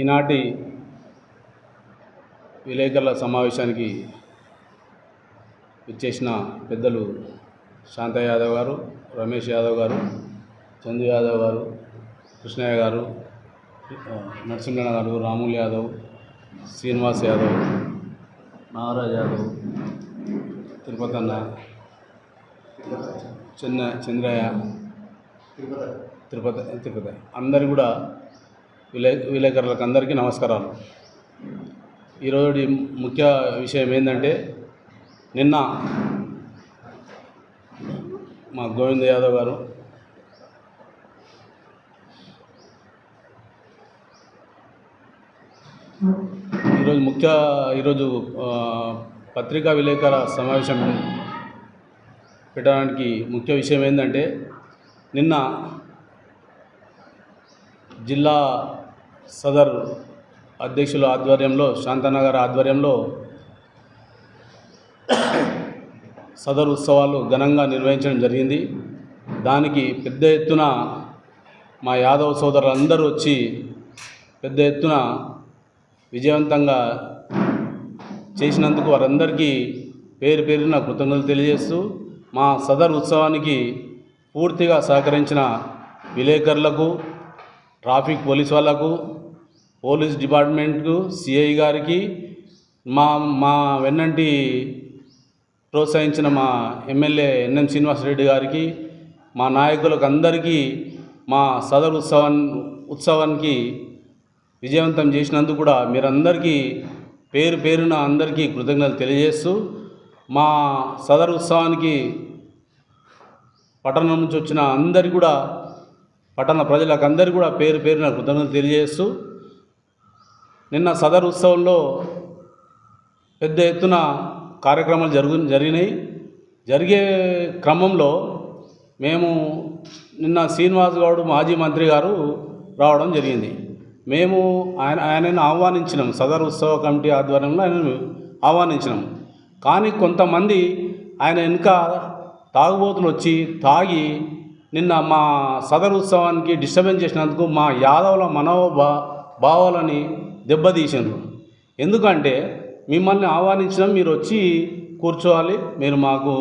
ఈనాటి విలేకరుల సమావేశానికి ఇచ్చేసిన పెద్దలు శాంత యాదవ్ గారు, రమేష్ యాదవ్ గారు, చందు యాదవ్ గారు, కృష్ణయ్య గారు, నరసింహ గారు, రాముల్ యాదవ్, శ్రీనివాస్ యాదవ్, నాగరాజ్ యాదవ్, తిరుపతి అన్న, చంద్రయ్య, తిరుపతి అందరు కూడా విలేకరులకు అందరికీ నమస్కారాలు. ఈరోజు ముఖ్య విషయం ఏంటంటే, నిన్న మా గోవింద్ యాదవ్ గారు ఈరోజు పత్రికా విలేకరుల సమావేశం పెట్టడానికి ముఖ్య విషయం ఏంటంటే, నిన్న జిల్లా సదర్ అధ్యక్షుల ఆధ్వర్యంలో, శాంతనగర్ ఆధ్వర్యంలో సదర్ ఉత్సవాలు ఘనంగా నిర్వహించడం జరిగింది. దానికి పెద్ద ఎత్తున మా యాదవ్ సోదరులందరూ వచ్చి పెద్ద ఎత్తున విజయవంతంగా చేసినందుకు వారందరికీ పేరు పేరున కృతజ్ఞతలు తెలియజేస్తూ, మా సదర్ ఉత్సవానికి పూర్తిగా సహకరించిన విలేకరులకు, ట్రాఫిక్ పోలీస్ వాళ్లకు, పోలీస్ డిపార్ట్మెంట్కు, సిఐ గారికి, మా వెన్నంటి ప్రోత్సహించిన మా ఎమ్మెల్యే ఎన్ఎం శ్రీనివాసరెడ్డి గారికి, మా నాయకులకు అందరికీ మా సదర్ ఉత్సవానికి విజయవంతం చేసినందుకు కూడా మీరందరికీ పేరు పేరున అందరికీ కృతజ్ఞతలు తెలియజేస్తూ, మా సదర్ ఉత్సవానికి పట్టణం నుంచి వచ్చిన అందరికీ కూడా, పట్టణ ప్రజలకు అందరికీ కూడా పేరు పేరున కృతజ్ఞతలు తెలియజేస్తూ, నిన్న సదర్ ఉత్సవంలో పెద్ద ఎత్తున కార్యక్రమాలు జరిగినాయి. జరిగే క్రమంలో మేము నిన్న శ్రీనివాస్ గౌడ్ మాజీ మంత్రి గారు రావడం జరిగింది. మేము ఆయనను ఆహ్వానించినాం, సదర్ ఉత్సవ కమిటీ ఆధ్వర్యంలో ఆయనను ఆహ్వానించినాం. కానీ కొంతమంది ఆయన వెనుక తాగుబోతులు వచ్చి తాగి నిన్న మా సదర్ ఉత్సవానికి డిస్టర్బెన్స్ చేసినందుకు మా యాదవుల భావాలని దెబ్బతీసినారు. ఎందుకంటే మిమ్మల్ని ఆహ్వానించడం, మీరు వచ్చి కూర్చోవాలి, మీరు మాకు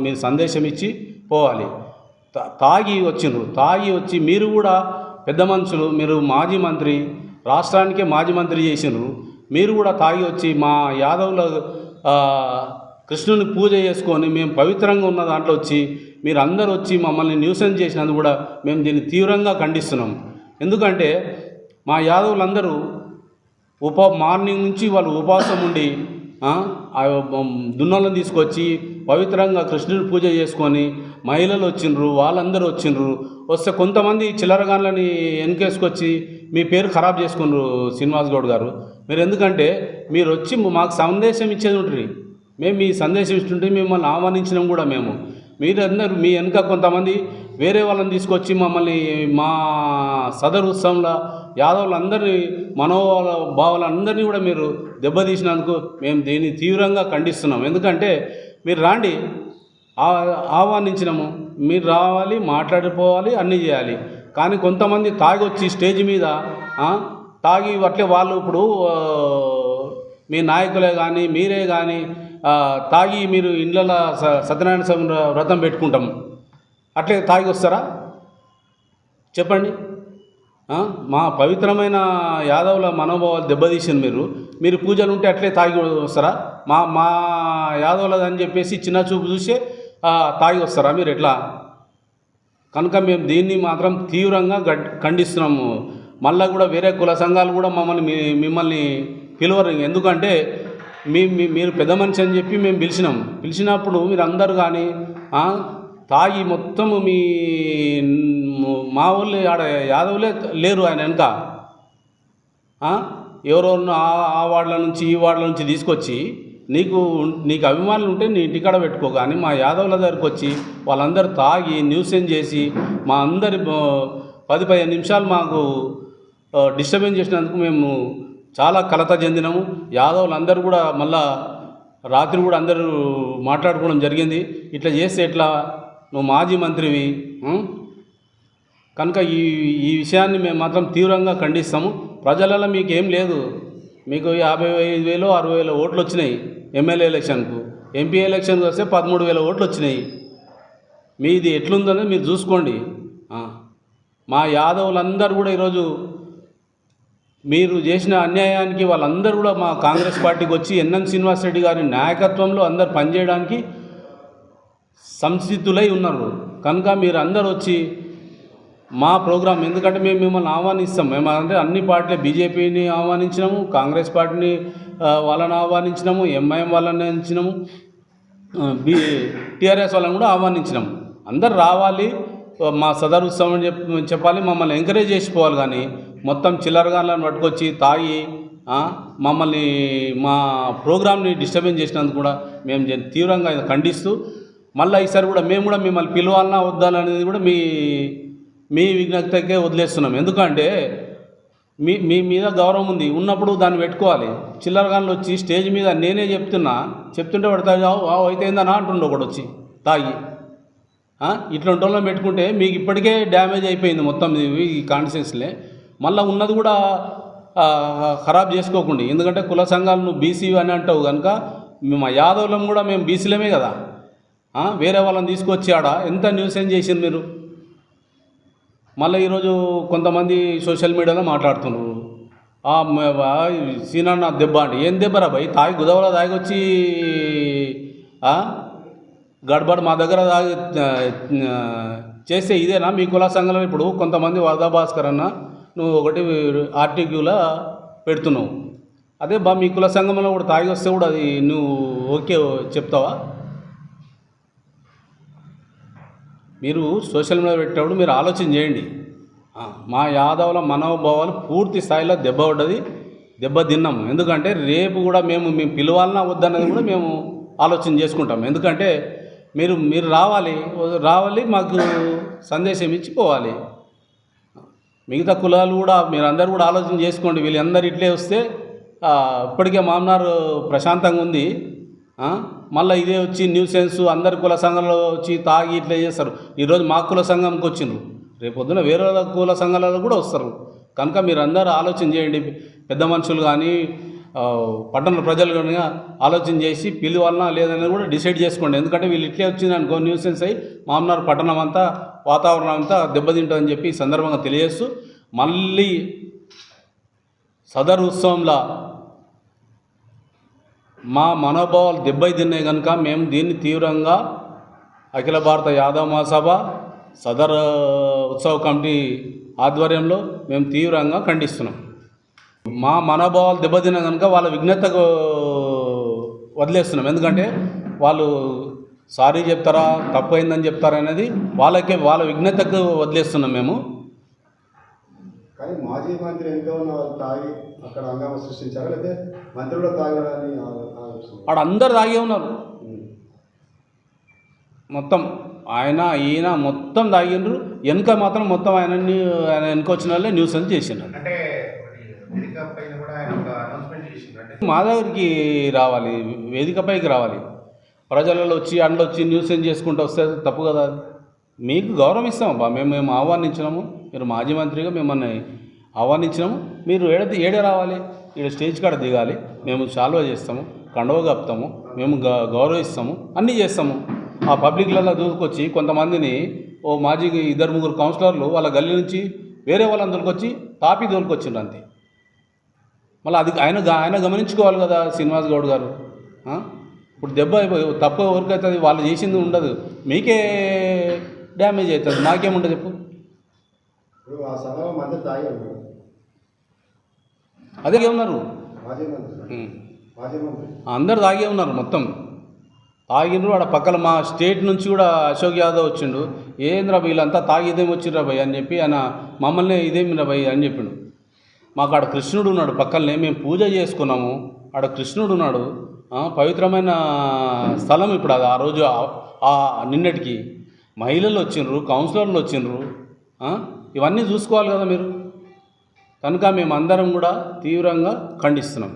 మీరు సందేశం ఇచ్చి పోవాలి. తాగి వచ్చి మీరు కూడా పెద్ద మనుషులు, మీరు మాజీ మంత్రి, రాష్ట్రానికే మాజీ మంత్రి చేసినారు, మీరు కూడా తాగి వచ్చి మా యాదవుల కృష్ణుని పూజ చేసుకొని మేము పవిత్రంగా ఉన్న దాంట్లో వచ్చి మీరు అందరూ వచ్చి మమ్మల్ని న్యూసెన్స్ చేసినందుకు కూడా మేము దీన్ని తీవ్రంగా ఖండిస్తున్నాం. ఎందుకంటే మా యాదవులందరూ మార్నింగ్ నుంచి వాళ్ళు ఉపవాసం ఉండి దున్నలను తీసుకొచ్చి పవిత్రంగా కృష్ణుని పూజ చేసుకొని మహిళలు వచ్చిండ్రు, వాళ్ళందరూ వచ్చిండ్రు. వస్తే కొంతమంది చిల్లరగాన్లని వెనకేసుకొచ్చి మీ పేరు ఖరాబ్ చేసుకున్నారు శ్రీనివాస్ గౌడ్ గారు. మీరు ఎందుకంటే మీరు వచ్చి మాకు సందేశం ఇచ్చేది ఉంటుంది, మేము మీ సందేశం ఇస్తుంటే మిమ్మల్ని ఆహ్వానించినాం కూడా మేము. మీరందరూ మీ వెనుక కొంతమంది వేరే వాళ్ళని తీసుకొచ్చి మమ్మల్ని మా సదర్ ఉత్సవంలో యాదవులందరినీ భావాలందరినీ కూడా మీరు దెబ్బతీసినందుకు మేము దీన్ని తీవ్రంగా ఖండిస్తున్నాం. ఎందుకంటే మీరు రాండి, ఆహ్వానించినాము, మీరు రావాలి, మాట్లాడిపోవాలి, అన్నీ చేయాలి. కానీ కొంతమంది తాగి వచ్చి స్టేజ్ మీద తాగి అట్లే వాళ్ళు ఇప్పుడు మీ నాయకులే కానీ మీరే కానీ తాగి మీరు ఇళ్ళ సత్యనారాయణ స్వామి వ్రతం పెట్టుకుంటాం, అట్లే తాగి వస్తారా చెప్పండి? మా పవిత్రమైన యాదవుల మనోభావాలు దెబ్బతీసింది. మీరు పూజలు ఉంటే అట్లే తాగి వస్తారా? మా యాదవులది అని చెప్పేసి చిన్న చూపు చూసే తాగి వస్తారా మీరు? ఎట్లా? కనుక మేము దీన్ని మాత్రం తీవ్రంగా ఖండిస్తున్నాము. మళ్ళీ కూడా వేరే కుల సంఘాలు కూడా మిమ్మల్ని పిలవరు. ఎందుకంటే మీరు పెద్ద మనిషి అని చెప్పి మేము పిలిచినప్పుడు మీరు అందరూ కానీ తాగి మొత్తము మా ఊళ్ళో ఆడ యాదవులే లేరు ఆయన వెనుక. ఎవరెవరినో ఆ వార్డుల నుంచి ఈ వార్డుల నుంచి తీసుకొచ్చి నీకు అభిమానులు ఉంటే నీ ఇంటికాడ పెట్టుకో, కానీ మా యాదవుల దగ్గరికి వచ్చి వాళ్ళందరూ తాగి న్యూసెన్స్ చేసి మా అందరి 10-15 నిమిషాలు మాకు డిస్టర్బెన్స్ చేసినందుకు మేము చాలా కలత చెందినాము. యాదవులందరూ కూడా మళ్ళా రాత్రి కూడా అందరూ మాట్లాడుకోవడం జరిగింది. ఇట్లా చేస్తే ఎట్లా, నువ్వు మాజీ మంత్రివి, కనుక ఈ విషయాన్ని మేము మాత్రం తీవ్రంగా ఖండిస్తాము. ప్రజలలో మీకు ఏం లేదు. మీకు 55,000 60,000 ఓట్లు వచ్చినాయి ఎమ్మెల్యే ఎలక్షన్కు. ఎంపీ ఎలక్షన్కి వస్తే 13,000 ఓట్లు వచ్చినాయి. మీది ఎట్లుందని మీరు చూసుకోండి. మా యాదవులందరూ కూడా ఈరోజు మీరు చేసిన అన్యాయానికి వాళ్ళందరూ కూడా మా కాంగ్రెస్ పార్టీకి వచ్చి ఎన్ఎం శ్రీనివాసరెడ్డి గారి నాయకత్వంలో అందరు పనిచేయడానికి సంసిద్ధులై ఉన్నారు. కనుక మీరు అందరూ వచ్చి మా ప్రోగ్రాం, ఎందుకంటే మేము మిమ్మల్ని ఆహ్వానిస్తాం. మేము అంటే అన్ని పార్టీలు, బీజేపీని ఆహ్వానించినాము, కాంగ్రెస్ పార్టీని వాళ్ళని ఆహ్వానించినాము, ఎంఐఎం వాళ్ళని ఆహ్వానించినాము, టీఆర్ఎస్ వాళ్ళని కూడా ఆహ్వానించినాము. అందరు రావాలి, మా సదరు ఉత్సవం అని చెప్పాలి, మమ్మల్ని ఎంకరేజ్ చేసిపోవాలి. కానీ మొత్తం చిల్లరగాళ్ళని పట్టుకొచ్చి తాగి మమ్మల్ని మా ప్రోగ్రామ్ని డిస్టర్బెన్స్ చేసినందుకు కూడా మేము తీవ్రంగా ఖండిస్తూ, మళ్ళీ ఈసారి కూడా మేము కూడా మిమ్మల్ని పిలవాలన్నా వద్దాలనేది కూడా మీ విజ్ఞతకే వదిలేస్తున్నాం. ఎందుకంటే మీ మీద గౌరవం ఉంది, ఉన్నప్పుడు దాన్ని పెట్టుకోవాలి. చిల్లరగాళ్ళు వచ్చి స్టేజ్ మీద నేనే చెప్తుంటే పడతాయి అయితే ఏందన్నా అంటుండే ఒకటి వచ్చి తాగి. ఇట్లాంటి వాళ్ళని పెట్టుకుంటే మీకు ఇప్పటికే డ్యామేజ్ అయిపోయింది మొత్తం ఈ కాన్స్టిట్యున్సీలే. మళ్ళీ ఉన్నది కూడా ఖరాబ్ చేసుకోకండి. ఎందుకంటే కుల సంఘాలు నువ్వు బీసీ అని అంటావు కనుక మా యాదవులం కూడా మేము బీసీలమే కదా. వేరే వాళ్ళని తీసుకొచ్చి ఆడ ఎంత న్యూసెన్స్ చేసింది మీరు. మళ్ళీ ఈరోజు కొంతమంది సోషల్ మీడియాలో మాట్లాడుతున్నారు, సీనన్న దెబ్బ అంటే ఏం దెబ్బరా భయ్? తాగి గుదవలో తాగి వచ్చి గడబడ మా దగ్గర తాగి చేస్తే ఇదేనా మీ కుల సంఘంలో? ఇప్పుడు కొంతమంది వరదా భాస్కర్ అన్న నువ్వు ఒకటి ఆర్టిక్యూలో పెడుతున్నావు, అదే మీ కుల సంఘంలో కూడా తాగి వస్తే కూడా అది నువ్వు ఓకే చెప్తావా? మీరు సోషల్ మీడియా పెట్టేటప్పుడు మీరు ఆలోచన చేయండి. మా యాదవుల మనోభావాలు పూర్తి స్థాయిలో దెబ్బతిన్నాము. ఎందుకంటే రేపు కూడా మేము పిలవాలన్నా వద్దన్నది కూడా మేము ఆలోచన చేసుకుంటాం. ఎందుకంటే మీరు రావాలి మాకు సందేశం ఇచ్చిపోవాలి. మిగతా కులాలు కూడా మీరందరూ కూడా ఆలోచన చేసుకోండి. వీళ్ళందరూ ఇట్లే వస్తే ఇప్పటికే మామనారు ప్రశాంతంగా ఉంది, మళ్ళీ ఇదే వచ్చి న్యూసెన్స్ అందరి కుల సంఘంలో వచ్చి తాగి ఇట్లా చేస్తారు. ఈరోజు మా కుల సంఘంకి వచ్చిండ్రు, రేపొద్దున వేరే కుల సంఘాలలో కూడా వస్తారు. కనుక మీరు అందరూ ఆలోచన చేయండి. పెద్ద మనుషులు కానీ పట్టణ ప్రజలు కానీ ఆలోచన చేసి పిలువాలన్నా లేదనేది కూడా డిసైడ్ చేసుకోండి. ఎందుకంటే వీళ్ళు ఇట్లే వచ్చింది అనుకో న్యూసెన్స్ అయ్యి మామనార్ పట్టణం అంతా వాతావరణం అంతా దెబ్బతింటుందని చెప్పి ఈ సందర్భంగా తెలియజేస్తూ, మళ్ళీ సదరు ఉత్సవంలో మా మనోభావాలు దెబ్బతిన్నాయి కనుక మేము దీన్ని తీవ్రంగా అఖిల భారత యాదవ మహాసభ సదర్ ఉత్సవ కమిటీ ఆధ్వర్యంలో మేము తీవ్రంగా ఖండిస్తున్నాం. మా మనోభావాలు దెబ్బతిన్నా కనుక వాళ్ళ విఘ్నతకు వదిలేస్తున్నాం. ఎందుకంటే వాళ్ళు సారీ చెప్తారా తప్పు అయిందని చెప్తారా అనేది వాళ్ళ విఘ్నతకు వదిలేస్తున్నాం మేము. కానీ మాజీ మంత్రి ఎంతో ఉన్న వాళ్ళు తాగి అక్కడ హంగామా సృష్టించారు, లేకపోతే మంత్రి కూడా తాగాలని ఆడ అందరు తాగే ఉన్నారు. మొత్తం ఈయన మొత్తం తాగిండ్రు. వెనుక మాత్రం మొత్తం ఆయన వెనుక వచ్చిన వాళ్ళే న్యూస్ అని చేసిండ్రు. మా దగ్గరికి రావాలి, వేదికపైకి రావాలి, ప్రజలలో వచ్చి అండ్లో వచ్చి న్యూస్ ఏం చేసుకుంటూ వస్తే తప్పు కదా. మీకు గౌరవం ఇస్తామబ్బా, మేము ఆహ్వానించినాము, మీరు మాజీ మంత్రిగా మిమ్మల్ని ఆహ్వానించినాము. మీరు ఏడే రావాలి, ఇక్కడ స్టేజ్ కాడ దిగాలి, మేము శాల్వా చేస్తాము, కండవ కప్తాము, మేము గౌరవిస్తాము, అన్నీ చేస్తాము. ఆ పబ్లిక్లలో దూసుకొచ్చి కొంతమందిని మాజీ 2-3 కౌన్సిలర్లు వాళ్ళ గల్లీ నుంచి వేరే వాళ్ళని దొరికొచ్చి తాపి దొరికొచ్చిండ్రు అంతే. మళ్ళీ అది ఆయన గమనించుకోవాలి కదా శ్రీనివాస్ గౌడ్ గారు. ఇప్పుడు దెబ్బ తప్పు ఎవరికైతుంది, వాళ్ళు చేసింది ఉండదు, మీకే డ్యామేజ్ అవుతుంది, నాకేముంటుంది చెప్పు. అదే ఉన్నారు, అందరు తాగే ఉన్నారు, మొత్తం తాగిండ్రు. ఆడ పక్కన మా స్టేట్ నుంచి కూడా అశోక్ యాదవ్ వచ్చిండు. ఏంద్రా వీళ్ళంతా తాగి ఇదేమి వచ్చిండ్రా భయ్ అని చెప్పి ఆయన మమ్మల్ని ఇదేమిరా భయ్ అని చెప్పిండు. మాకు ఆడ కృష్ణుడు ఉన్నాడు పక్కనే, మేము పూజ చేసుకున్నాము, ఆడ కృష్ణుడు ఉన్నాడు. పవిత్రమైన స్థలం ఇప్పుడు అది. ఆ రోజు నిన్నటికి మహిళలు వచ్చిండ్రు, కౌన్సిలర్లు వచ్చిండ్రు, ఇవన్నీ చూసుకోవాలి కదా మీరు. కనుక మేమందరం కూడా తీవ్రంగా ఖండిస్తున్నాం.